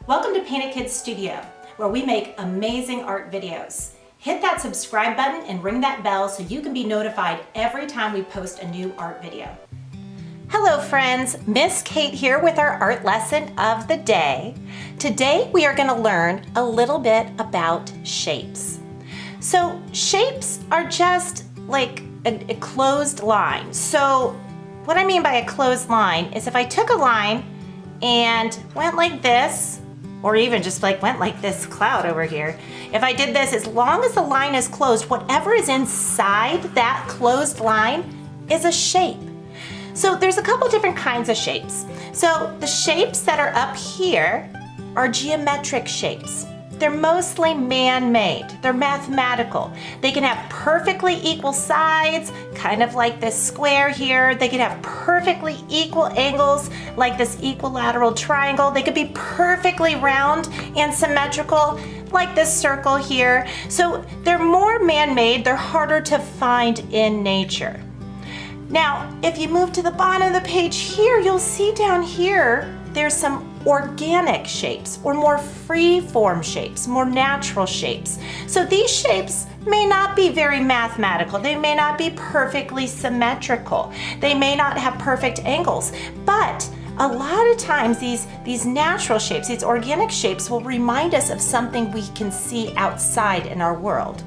Welcome to Painted Kids Studio, where we make amazing art videos. Hit that subscribe button and ring that bell so you can be notified every time we post a new art video. Hello friends, Miss Kate here with our art lesson of the day. Today we are going to learn a little bit about shapes. So shapes are just like a closed line. So what I mean by a closed line is if I took a line and went like this, or even just like went like this cloud over here. If I did this, as long as the line is closed, whatever is inside that closed line is a shape. So there's a couple different kinds of shapes. So the shapes that are up here are geometric shapes. They're mostly man-made. They're mathematical. They can have perfectly equal sides, kind of like this square here. They can have perfectly equal angles, like this equilateral triangle. They could be perfectly round and symmetrical, like this circle here. So they're more man-made. They're harder to find in nature. Now, if you move to the bottom of the page here, you'll see down here, there's some organic shapes or more free-form shapes, more natural shapes. So these shapes may not be very mathematical. They may not be perfectly symmetrical. They may not have perfect angles, but a lot of times these natural shapes, these organic shapes will remind us of something we can see outside in our world.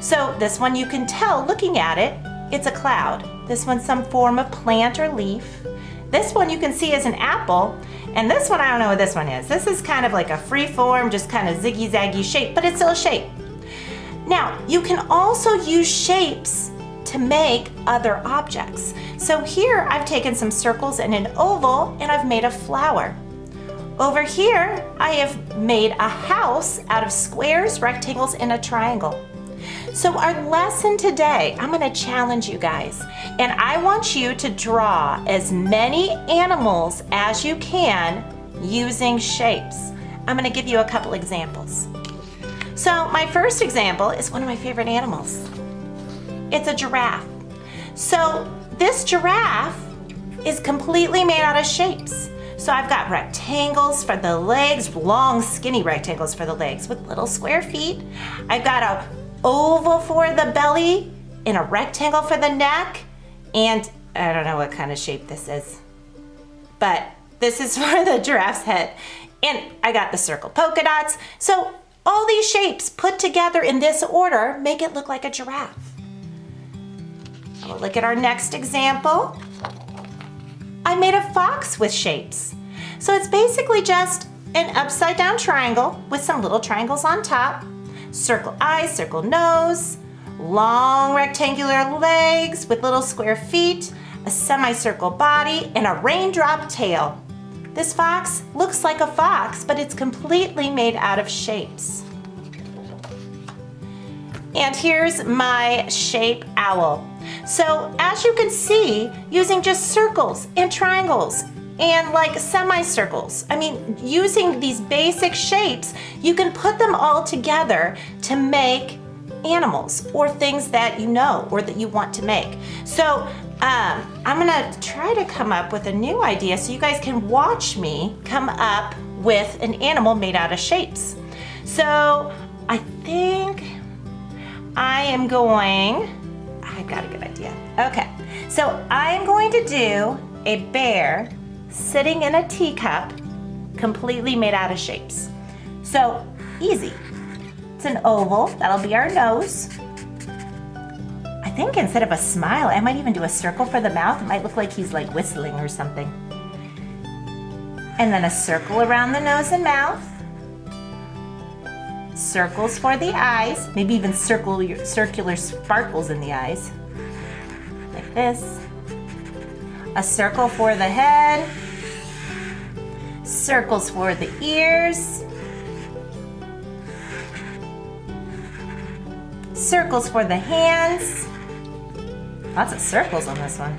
So this one you can tell looking at it, it's a cloud. This one's some form of plant or leaf. This one you can see is an apple, and this one I don't know what this one is. This is kind of like a free form, just kind of ziggy-zaggy shape, but it's still a shape. Now, you can also use shapes to make other objects. So here I've taken some circles and an oval, and I've made a flower. Over here, I have made a house out of squares, rectangles, and a triangle. So our lesson today, I'm going to challenge you guys, and I want you to draw as many animals as you can using shapes. I'm going to give you a couple examples. So my first example is one of my favorite animals. It's a giraffe. So this giraffe is completely made out of shapes. So I've got rectangles for the legs, long skinny rectangles for the legs with little square feet. I've got a oval for the belly and a rectangle for the neck, and I don't know what kind of shape this is, but this is for the giraffe's head. And I got the circle polka dots. So all these shapes put together in this order make it look like a giraffe. We'll look at our next example. I made a fox with shapes. So it's basically just an upside down triangle with some little triangles on top. Circle eyes, circle nose, long rectangular legs with little square feet, a semicircle body, and a raindrop tail. This fox looks like a fox, but it's completely made out of shapes. And here's my shape owl. So as you can see, using just circles and triangles and like semicircles. I mean, using these basic shapes, you can put them all together to make animals or things that you know or that you want to make. So I'm gonna try to come up with a new idea so you guys can watch me come up with an animal made out of shapes. So I think I've got a good idea. Okay, so I'm going to do a bear sitting in a teacup completely made out of shapes. So easy. It's an oval, that'll be our nose. I think instead of a smile, I might even do a circle for the mouth. It might look like he's like whistling or something. And then a circle around the nose and mouth. Circles for the eyes, maybe even circular sparkles in the eyes, like this. A circle for the head, circles for the ears, circles for the hands, lots of circles on this one.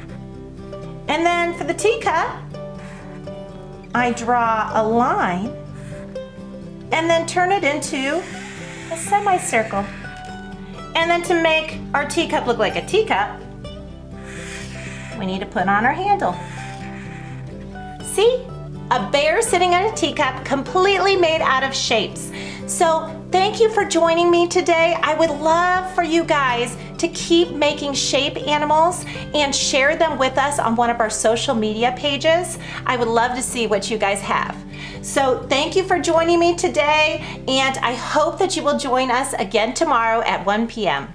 And then for the teacup, I draw a line and then turn it into a semicircle. And then to make our teacup look like a teacup, we need to put on our handle. See? a bear sitting on a teacup completely made out of shapes. So thank you for joining me today. I would love for you guys to keep making shape animals and share them with us on one of our social media pages. I would love to see what you guys have. So thank you for joining me today, and I hope that you will join us again tomorrow at 1 p.m.